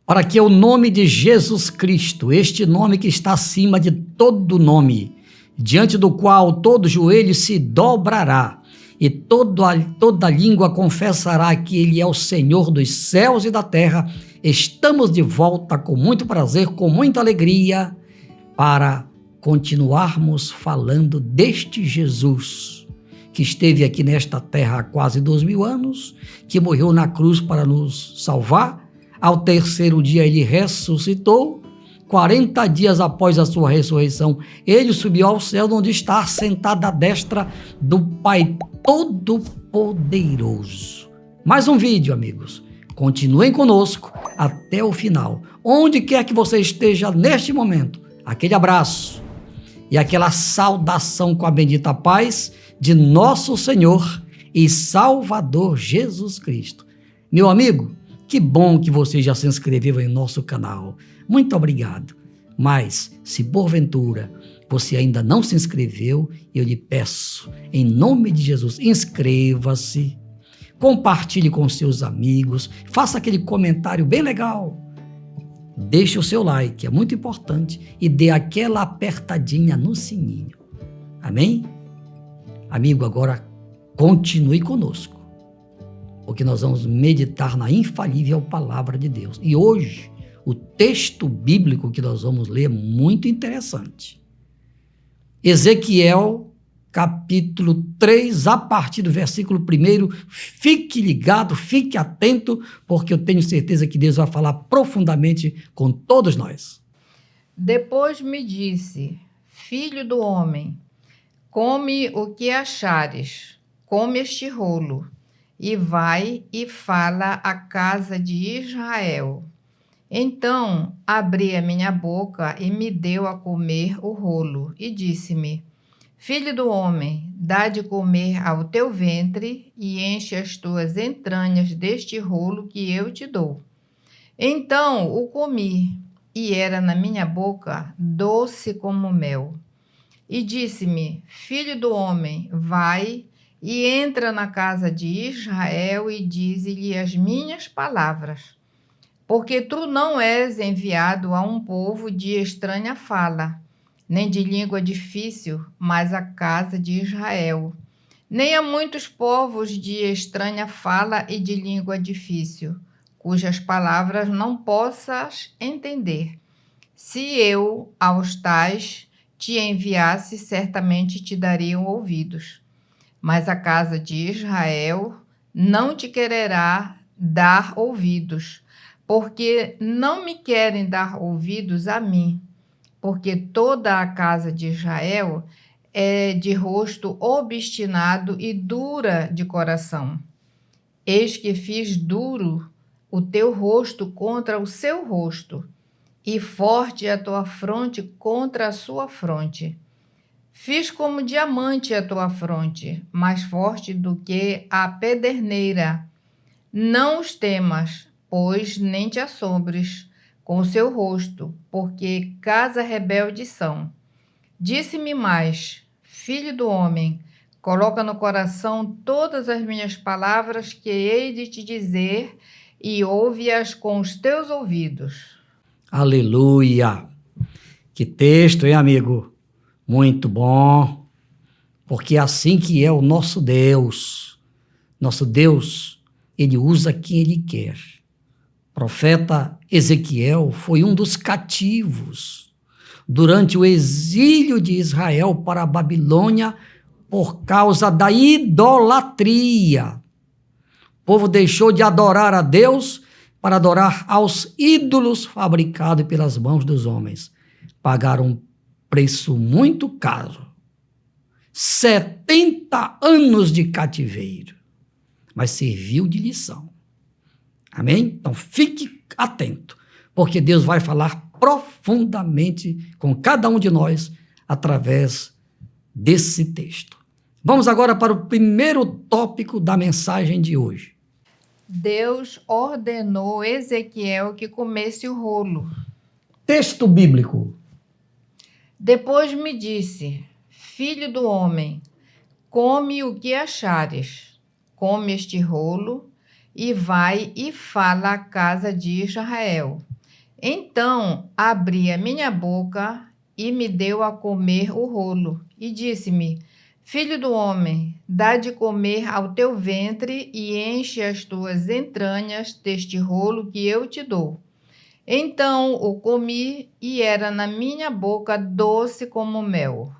para que o nome de Jesus Cristo, este nome que está acima de todo nome, diante do qual todo joelho se dobrará e toda língua confessará que Ele é o Senhor dos céus e da terra, estamos de volta com muito prazer, com muita alegria, para continuarmos falando deste Jesus que esteve aqui nesta terra há quase 2000 anos, que morreu na cruz para nos salvar. Ao terceiro dia ele ressuscitou, 40 dias após a sua ressurreição, ele subiu ao céu, onde está sentado à destra do Pai Todo-Poderoso. Mais um vídeo, amigos. Continuem conosco até o final. Onde quer que você esteja neste momento, aquele abraço e aquela saudação com a bendita paz de nosso Senhor e Salvador Jesus Cristo. Meu amigo, que bom que você já se inscreveu em nosso canal. Muito obrigado. Mas, se porventura você ainda não se inscreveu, eu lhe peço, em nome de Jesus, inscreva-se, compartilhe com seus amigos, faça aquele comentário bem legal, deixe o seu like, é muito importante, e dê aquela apertadinha no sininho. Amém? Amigo, agora continue conosco, porque nós vamos meditar na infalível palavra de Deus. E hoje, o texto bíblico que nós vamos ler é muito interessante. Ezequiel, capítulo 3, a partir do versículo 1. Fique ligado, fique atento, porque eu tenho certeza que Deus vai falar profundamente com todos nós. Depois me disse: filho do homem, come o que achares, come este rolo, e vai e fala à casa de Israel. Então abri a minha boca e me deu a comer o rolo, e disse-me: filho do homem, dá de comer ao teu ventre e enche as tuas entranhas deste rolo que eu te dou. Então o comi, e era na minha boca doce como mel. E disse-me: filho do homem, vai e entra na casa de Israel e dize-lhe as minhas palavras. Porque tu não és enviado a um povo de estranha fala, nem de língua difícil, mas à casa de Israel. Nem a muitos povos de estranha fala e de língua difícil, cujas palavras não possas entender. Se eu aos tais te enviasse, certamente te dariam ouvidos. Mas a casa de Israel não te quererá dar ouvidos, porque não me querem dar ouvidos a mim, porque toda a casa de Israel é de rosto obstinado e dura de coração. Eis que fiz duro o teu rosto contra o seu rosto, e forte a tua fronte contra a sua fronte. Fiz como diamante a tua fronte, mais forte do que a pederneira. Não os temas, pois nem te assombres com o seu rosto, porque casa rebelde são. Disse-me mais: filho do homem, coloca no coração todas as minhas palavras que hei de te dizer e ouve-as com os teus ouvidos. Aleluia! Que texto, hein, amigo? Muito bom, porque é assim que é o nosso Deus. Nosso Deus, ele usa quem ele quer. O profeta Ezequiel foi um dos cativos durante o exílio de Israel para a Babilônia por causa da idolatria. O povo deixou de adorar a Deus para adorar aos ídolos fabricados pelas mãos dos homens. Pagaram um preço muito caro. 70 anos de cativeiro. Mas serviu de lição. Amém? Então fique atento, porque Deus vai falar profundamente com cada um de nós através desse texto. Vamos agora para o primeiro tópico da mensagem de hoje. Deus ordenou Ezequiel que comesse o rolo. Texto bíblico. Depois me disse: filho do homem, come o que achares, come este rolo e vai e fala à casa de Israel. Então abri a minha boca e me deu a comer o rolo, e disse-me: Filho do homem, dá de comer ao teu ventre e enche as tuas entranhas deste rolo que eu te dou. Então o comi e era na minha boca doce como mel.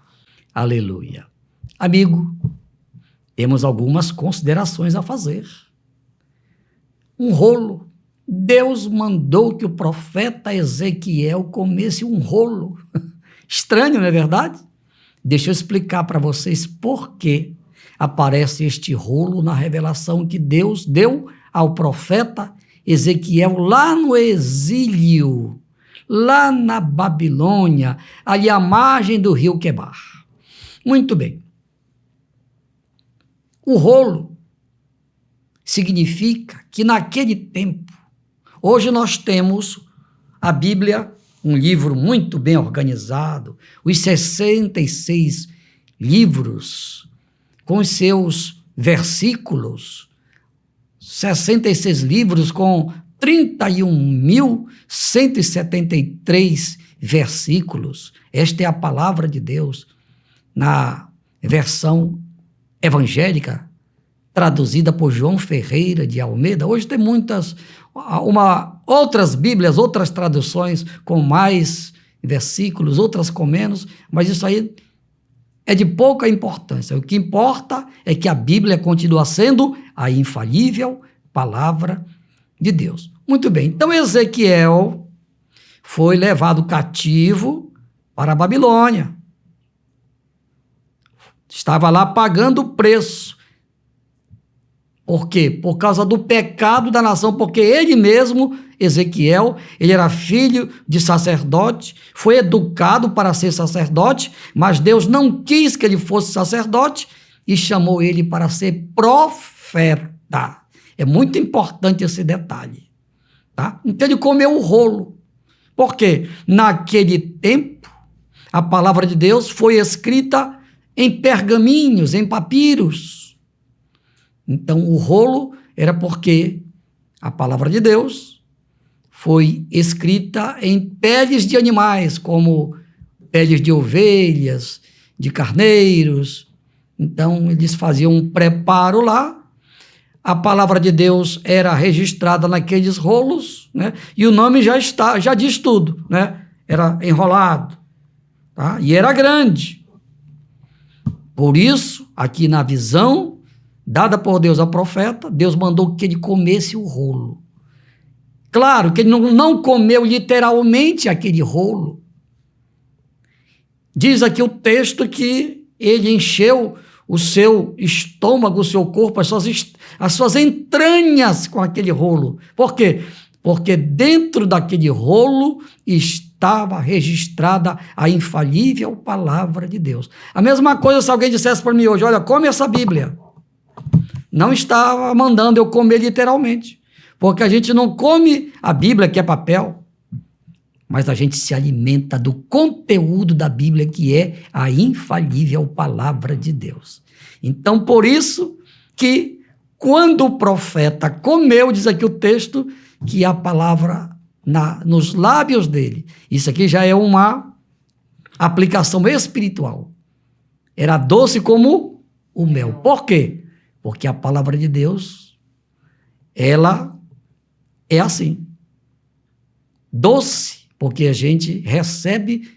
Aleluia. Amigo, temos algumas considerações a fazer. Um rolo. Deus mandou que o profeta Ezequiel comesse um rolo. Estranho, não é verdade? Deixa eu explicar para vocês por que aparece este rolo na revelação que Deus deu ao profeta Ezequiel lá no exílio, lá na Babilônia, ali à margem do rio Quebar. Muito bem. O rolo significa que naquele tempo, hoje nós temos a Bíblia, um livro muito bem organizado, os 66 livros com os seus versículos, 66 livros com 31.173 versículos. Esta é a palavra de Deus na versão evangélica, traduzida por João Ferreira de Almeida. Hoje tem outras Bíblias, outras traduções com mais versículos, outras com menos, mas isso aí é de pouca importância. O que importa é que a Bíblia continua sendo a infalível palavra de Deus. Muito bem, então Ezequiel foi levado cativo para a Babilônia. Estava lá pagando o preço. Por quê? Por causa do pecado da nação, porque ele mesmo, Ezequiel, ele era filho de sacerdote, foi educado para ser sacerdote, mas Deus não quis que ele fosse sacerdote e chamou ele para ser profeta. É muito importante esse detalhe, tá? Então ele comeu o rolo. Por quê? Naquele tempo, a palavra de Deus foi escrita em pergaminhos, em papiros. Então, o rolo era porque a palavra de Deus foi escrita em peles de animais, como peles de ovelhas, de carneiros. Então, eles faziam um preparo lá. A palavra de Deus era registrada naqueles rolos, né? E o nome já diz tudo, né? Era enrolado, tá? E era grande. Por isso, aqui na visão dada por Deus ao profeta, Deus mandou que ele comesse o rolo. Claro que ele não comeu literalmente aquele rolo. Diz aqui o texto que ele encheu o seu estômago, o seu corpo, as suas entranhas com aquele rolo. Por quê? Porque dentro daquele rolo estava registrada a infalível palavra de Deus. A mesma coisa se alguém dissesse para mim hoje, olha, come essa Bíblia. Não estava mandando eu comer literalmente, porque a gente não come a Bíblia, que é papel, mas a gente se alimenta do conteúdo da Bíblia, que é a infalível palavra de Deus. Então, por isso que quando o profeta comeu, diz aqui o texto, que a palavra nos lábios dele, isso aqui já é uma aplicação espiritual, era doce como o mel. Por quê? Porque a palavra de Deus, ela é assim, doce, porque a gente recebe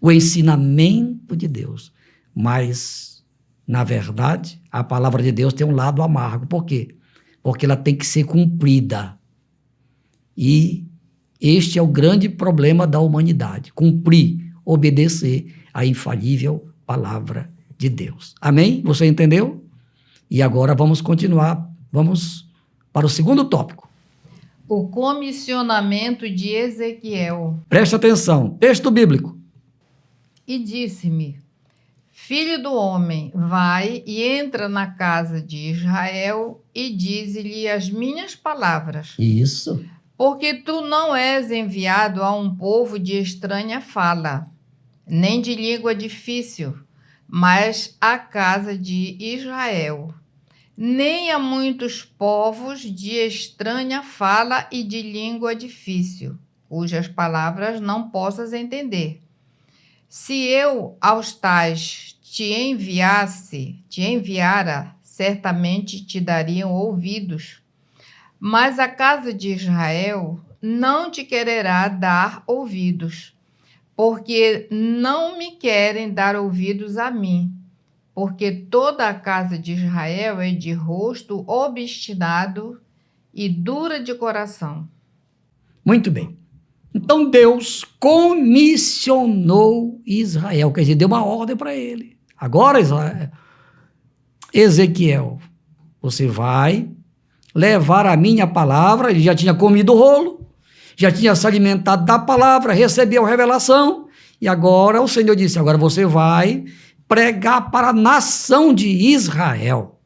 o ensinamento de Deus, mas, na verdade, a palavra de Deus tem um lado amargo. Por quê? Porque ela tem que ser cumprida. E este é o grande problema da humanidade, cumprir, obedecer à infalível palavra de Deus. Amém? Você entendeu? E agora vamos continuar, vamos para o segundo tópico. O comissionamento de Ezequiel. Preste atenção, texto bíblico. E disse-me, filho do homem, vai e entra na casa de Israel e dize-lhe as minhas palavras. Isso. Porque tu não és enviado a um povo de estranha fala, nem de língua difícil, mas à casa de Israel, nem a muitos povos de estranha fala e de língua difícil. cujas palavras não possas entender. Se eu aos tais te enviara, certamente te dariam ouvidos. Mas a casa de Israel não te quererá dar ouvidos, porque não me querem dar ouvidos a mim, porque toda a casa de Israel é de rosto obstinado e dura de coração. Muito bem. Então Deus comissionou Israel, quer dizer, deu uma ordem para ele. Agora, Ezequiel, você vai levar a minha palavra. Ele já tinha comido o rolo, já tinha se alimentado da palavra, recebeu a revelação, e agora o Senhor disse, agora você vai pregar para a nação de Israel,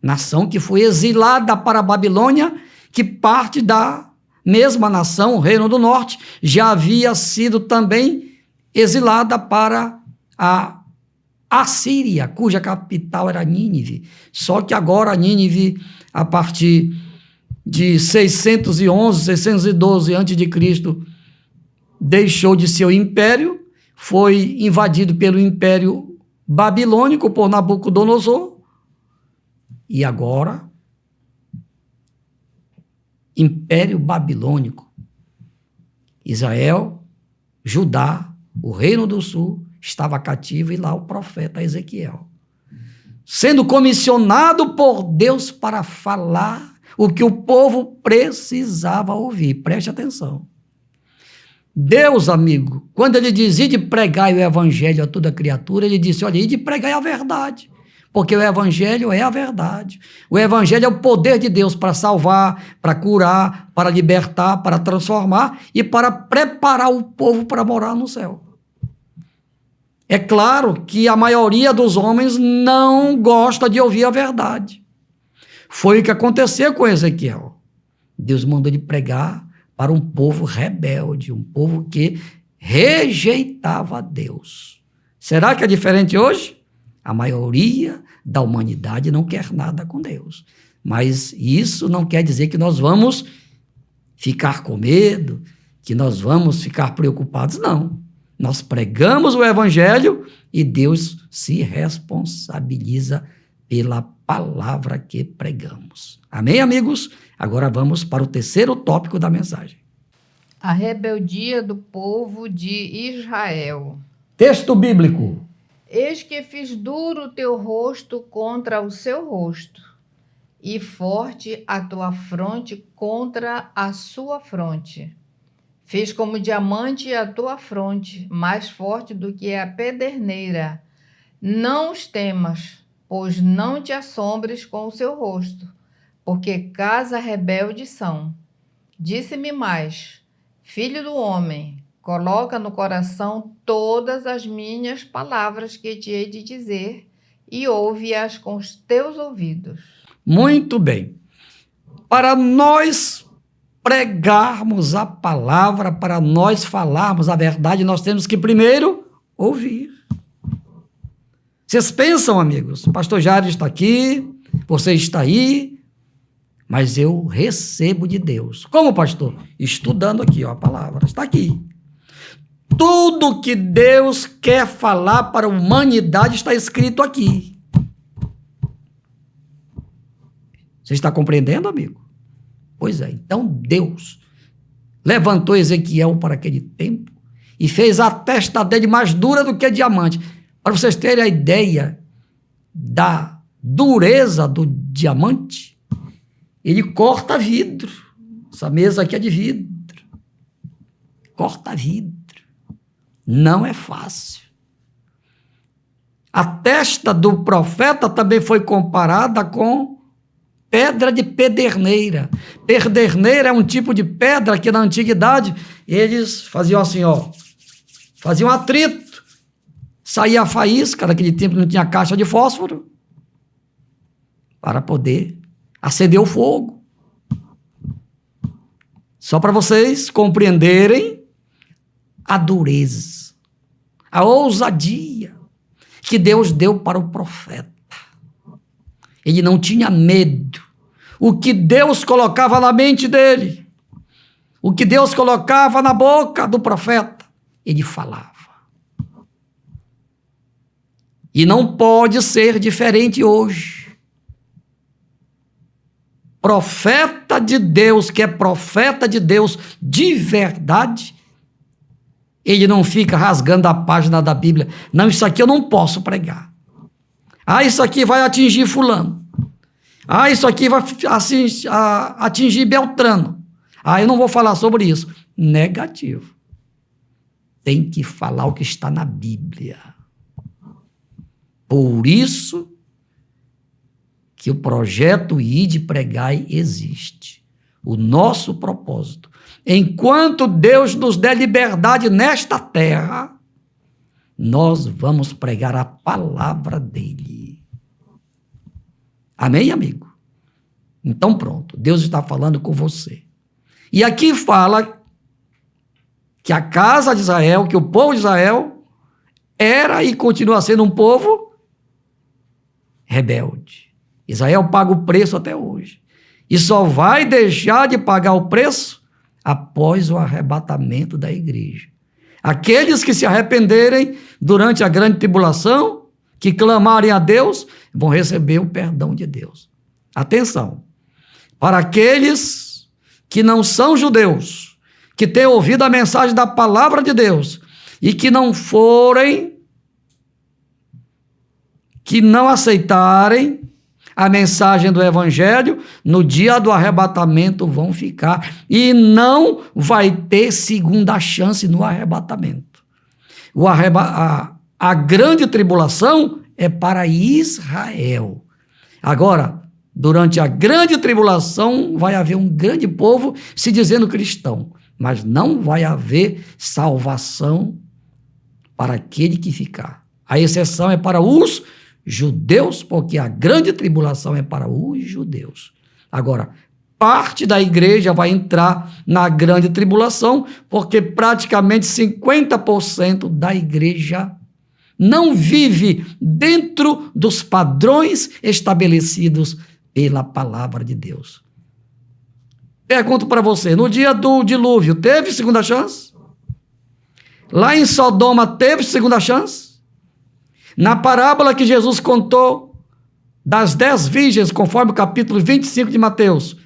nação que foi exilada para a Babilônia, que parte da mesma nação, o Reino do Norte, já havia sido também exilada para a Assíria, cuja capital era Nínive. Só que agora Nínive, a partir de 611, 612 a.C., deixou de ser o império, foi invadido pelo Império Babilônico por Nabucodonosor, e agora Império Babilônico. Israel, Judá, o Reino do Sul, estava cativo, e lá o profeta Ezequiel, sendo comissionado por Deus para falar o que o povo precisava ouvir. Preste atenção. Deus, amigo, quando ele dizia de pregar o evangelho a toda criatura, ele disse, olha, e de pregar a verdade, porque o evangelho é a verdade. O evangelho é o poder de Deus para salvar, para curar, para libertar, para transformar e para preparar o povo para morar no céu. É claro que a maioria dos homens não gosta de ouvir a verdade. Foi o que aconteceu com Ezequiel. Deus mandou ele pregar para um povo rebelde, um povo que rejeitava Deus. Será que é diferente hoje? A maioria da humanidade não quer nada com Deus. Mas isso não quer dizer que nós vamos ficar com medo, que nós vamos ficar preocupados, não. Nós pregamos o evangelho e Deus se responsabiliza pela palavra que pregamos. Amém, amigos? Agora vamos para o terceiro tópico da mensagem. A rebeldia do povo de Israel. Texto bíblico. Eis que fiz duro o teu rosto contra o seu rosto, e forte a tua fronte contra a sua fronte. Fiz como diamante a tua fronte, mais forte do que a pederneira. Não os temas, pois não te assombres com o seu rosto, porque casa rebelde são. Disse-me mais, filho do homem, coloca no coração todas as minhas palavras que te hei de dizer e ouve-as com os teus ouvidos. Muito bem. Para nós pregarmos a palavra, para nós falarmos a verdade, nós temos que primeiro ouvir. Vocês pensam, amigos, o pastor Jairo está aqui, você está aí, mas eu recebo de Deus. Como, pastor? Estudando aqui, a palavra está aqui. Tudo que Deus quer falar para a humanidade está escrito aqui. Você está compreendendo, amigo? Pois é, então Deus levantou Ezequiel para aquele tempo e fez a testa dele mais dura do que diamante. Para vocês terem a ideia da dureza do diamante, ele corta vidro. Essa mesa aqui é de vidro. Corta vidro. Não é fácil. A testa do profeta também foi comparada com pedra de pederneira. Pederneira é um tipo de pedra que na antiguidade eles faziam assim, faziam atrito, saía a faísca, naquele tempo não tinha caixa de fósforo, para poder acender o fogo. Só para vocês compreenderem a dureza, a ousadia que Deus deu para o profeta. Ele não tinha medo. O que Deus colocava na mente dele, O que Deus colocava na boca do profeta, ele falava. E não pode ser diferente hoje. Profeta de Deus, que é profeta de Deus de verdade, ele não fica rasgando a página da Bíblia. Não, isso aqui eu não posso pregar. Isso aqui vai atingir fulano. Isso aqui vai atingir Beltrano. Eu não vou falar sobre isso. Negativo. Tem que falar o que está na Bíblia. Por isso que o projeto Ide Pregai existe. O nosso propósito. Enquanto Deus nos der liberdade nesta terra, nós vamos pregar a palavra dele. Amém, amigo? Então pronto, Deus está falando com você. E aqui fala que a casa de Israel, que o povo de Israel era e continua sendo um povo rebelde. Israel paga o preço até hoje. E só vai deixar de pagar o preço após o arrebatamento da igreja. Aqueles que se arrependerem durante a grande tribulação, que clamarem a Deus, vão receber o perdão de Deus. Atenção! Para aqueles que não são judeus, que têm ouvido a mensagem da palavra de Deus e que não aceitarem a mensagem do evangelho, no dia do arrebatamento vão ficar e não vai ter segunda chance no arrebatamento. A grande tribulação é para Israel. Agora, durante a grande tribulação vai haver um grande povo se dizendo cristão, mas não vai haver salvação para aquele que ficar. A exceção é para os judeus, porque a grande tribulação é para os judeus. Agora, parte da igreja vai entrar na grande tribulação, porque praticamente 50% da igreja não vive dentro dos padrões estabelecidos pela palavra de Deus. Pergunto para você, no dia do dilúvio, teve segunda chance? Lá em Sodoma, teve segunda chance? Na parábola que Jesus contou das 10 virgens, conforme o capítulo 25 de Mateus,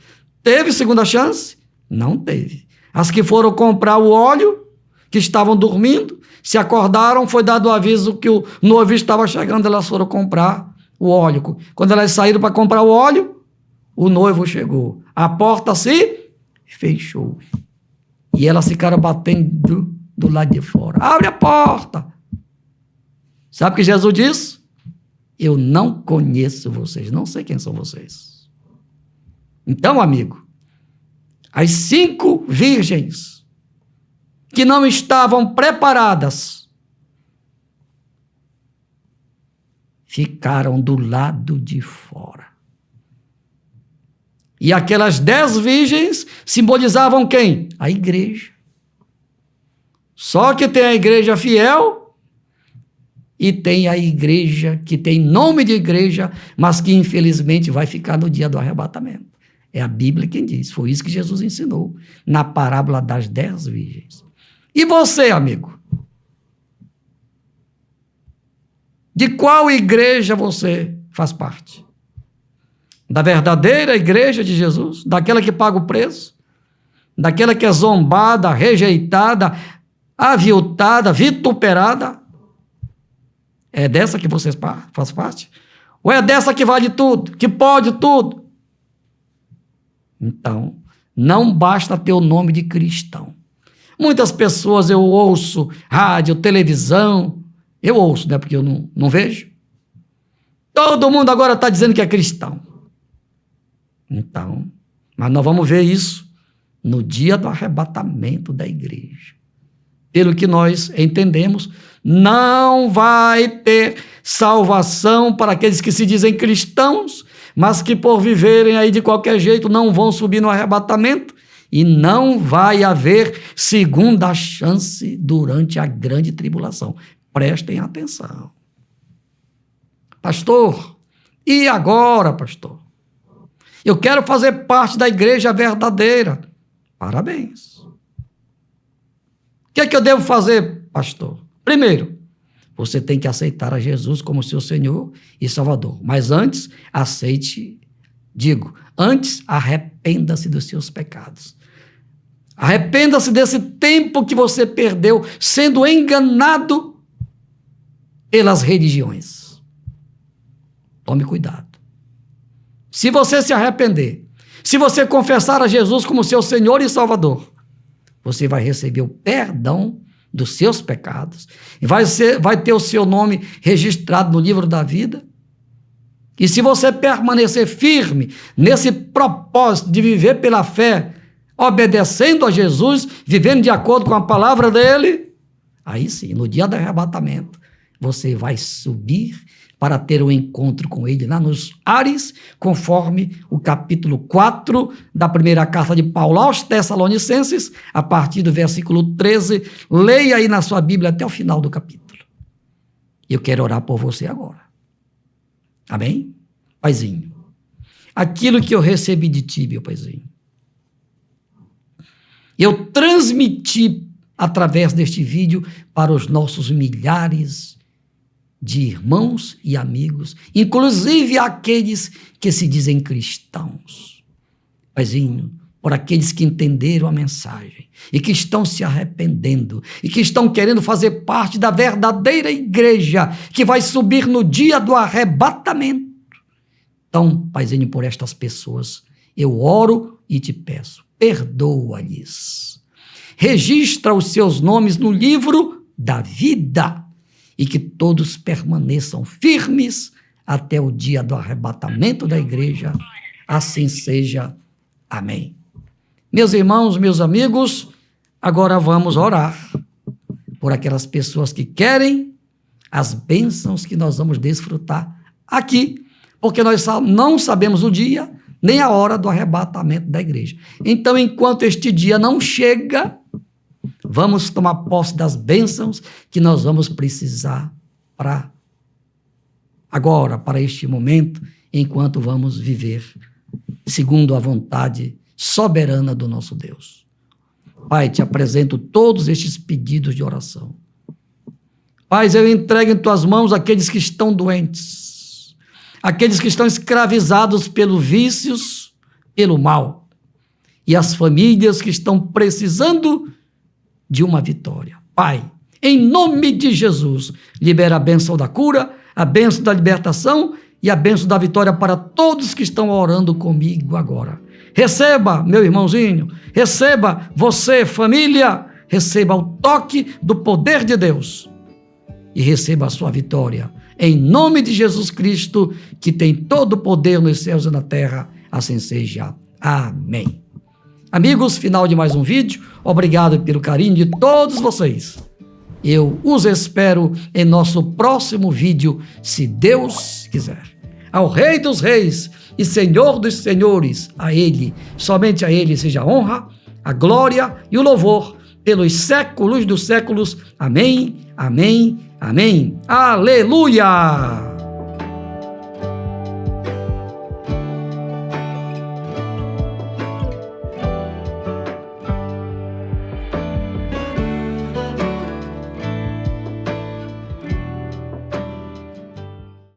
teve segunda chance? Não teve. As que foram comprar o óleo, que estavam dormindo, se acordaram, foi dado o aviso que o noivo estava chegando, elas foram comprar o óleo. Quando elas saíram para comprar o óleo, o noivo chegou. A porta se fechou. E elas ficaram batendo do lado de fora. Abre a porta! Sabe o que Jesus disse? Eu não conheço vocês, não sei quem são vocês. Então, amigo, as 5 virgens que não estavam preparadas ficaram do lado de fora. E aquelas 10 virgens simbolizavam quem? A igreja. Só que tem a igreja fiel e tem a igreja que tem nome de igreja, mas que infelizmente vai ficar no dia do arrebatamento. É a Bíblia quem diz. Foi isso que Jesus ensinou na parábola das 10 virgens. E você, amigo? De qual igreja você faz parte? Da verdadeira igreja de Jesus? Daquela que paga o preço? Daquela que é zombada, rejeitada, aviltada, vituperada? É dessa que você faz parte? Ou é dessa que vale tudo, que pode tudo? Então, não basta ter o nome de cristão. Muitas pessoas eu ouço, rádio, televisão, eu ouço, né, porque eu não vejo. Todo mundo agora está dizendo que é cristão. Então, mas nós vamos ver isso no dia do arrebatamento da igreja. Pelo que nós entendemos, não vai ter salvação para aqueles que se dizem cristãos, mas que por viverem aí de qualquer jeito não vão subir no arrebatamento, e não vai haver segunda chance durante a grande tribulação. Prestem atenção. Pastor, e agora, pastor? Eu quero fazer parte da igreja verdadeira. Parabéns. que é que eu devo fazer, pastor? Primeiro, você tem que aceitar a Jesus como seu Senhor e Salvador. Mas antes, antes arrependa-se dos seus pecados. Arrependa-se desse tempo que você perdeu sendo enganado pelas religiões. Tome cuidado. Se você se arrepender, se você confessar a Jesus como seu Senhor e Salvador, você vai receber o perdão dos seus pecados, e vai ter o seu nome registrado no livro da vida. E se você permanecer firme nesse propósito de viver pela fé, obedecendo a Jesus, vivendo de acordo com a palavra dele, aí sim, no dia do arrebatamento, você vai subir para ter um encontro com ele lá nos ares, conforme o capítulo 4 da primeira carta de Paulo aos Tessalonicenses, a partir do versículo 13. Leia aí na sua Bíblia até o final do capítulo. Eu quero orar por você agora. Amém? Paizinho, aquilo que eu recebi de ti, meu paizinho, eu transmiti através deste vídeo para os nossos milhares de irmãos e amigos, inclusive aqueles que se dizem cristãos. Paizinho, por aqueles que entenderam a mensagem e que estão se arrependendo e que estão querendo fazer parte da verdadeira igreja que vai subir no dia do arrebatamento. Então, Paizinho, por estas pessoas, eu oro e te peço, perdoa-lhes. Registra os seus nomes no livro da vida e que todos permaneçam firmes até o dia do arrebatamento da igreja. Assim seja. Amém. Meus irmãos, meus amigos, agora vamos orar por aquelas pessoas que querem as bênçãos que nós vamos desfrutar aqui, porque nós não sabemos o dia nem a hora do arrebatamento da igreja. Então, enquanto este dia não chega, vamos tomar posse das bênçãos que nós vamos precisar para agora, para este momento, enquanto vamos viver segundo a vontade soberana do nosso Deus. Pai, te apresento todos estes pedidos de oração. Pai, eu entrego em tuas mãos aqueles que estão doentes, aqueles que estão escravizados pelos vícios, pelo mal, e as famílias que estão precisando de uma vitória. Pai, em nome de Jesus, libera a bênção da cura, a bênção da libertação e a bênção da vitória para todos que estão orando comigo agora. Receba, meu irmãozinho, receba você, família, receba o toque do poder de Deus e receba a sua vitória. Em nome de Jesus Cristo, que tem todo o poder nos céus e na terra, assim seja. Amém. Amigos, final de mais um vídeo. Obrigado pelo carinho de todos vocês. Eu os espero em nosso próximo vídeo, se Deus quiser. Ao Rei dos Reis e Senhor dos Senhores, a Ele, somente a Ele seja a honra, a glória e o louvor pelos séculos dos séculos. Amém, amém, amém. Aleluia!